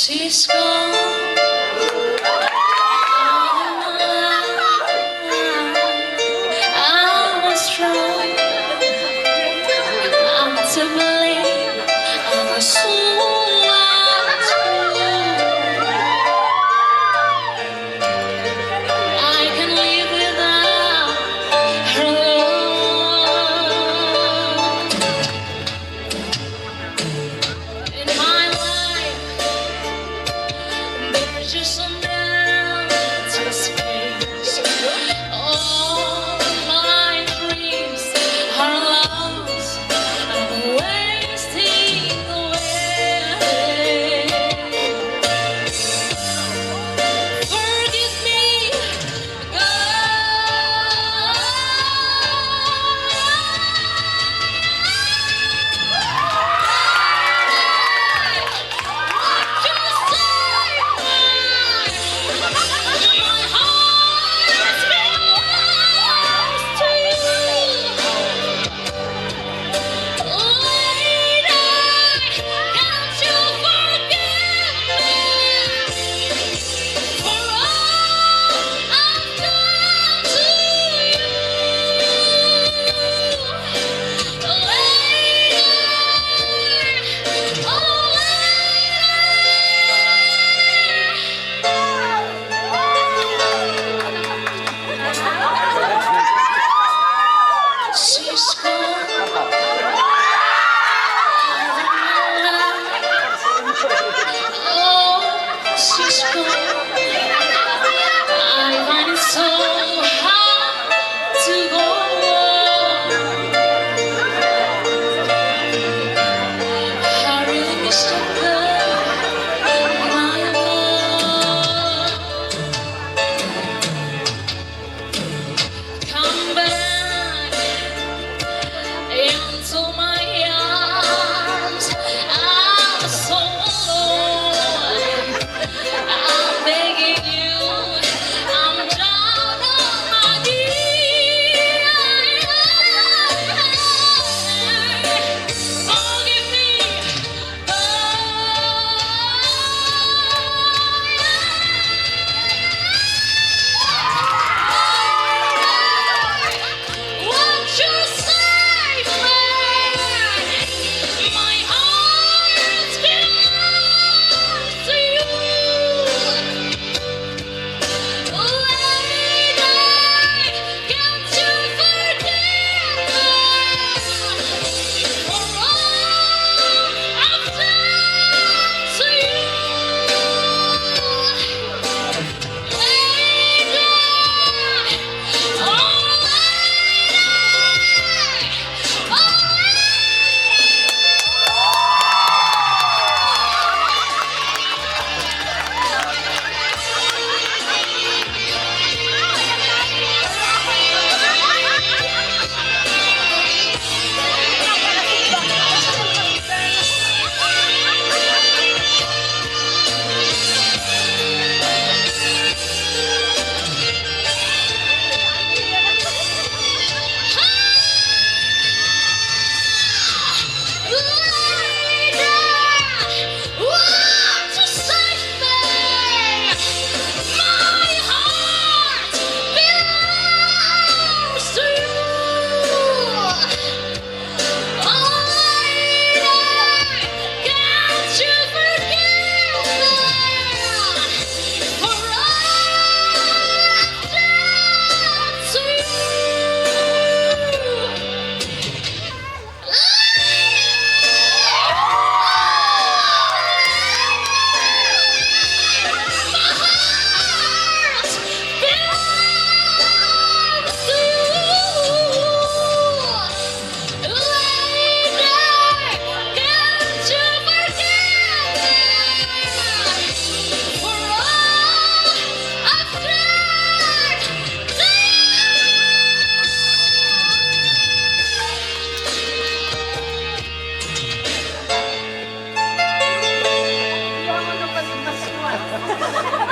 She's gone. I was wrong. I'm to blame. I was so I can live without her love in my life. There's just an empty space. All my dreams are lost. I'm wasting away. Forgive me, she's gone. Oh, she's gone. I find it so hard to go on. I really miss the girl, my love. Come back into my arms. I'm so alone. I'm begging you. I'm down on my knees. Forgive me. Won't you save me? My heart belongs to you. Lady, can't you forgive me for all I've done to you? Lady, oh Ha ha ha!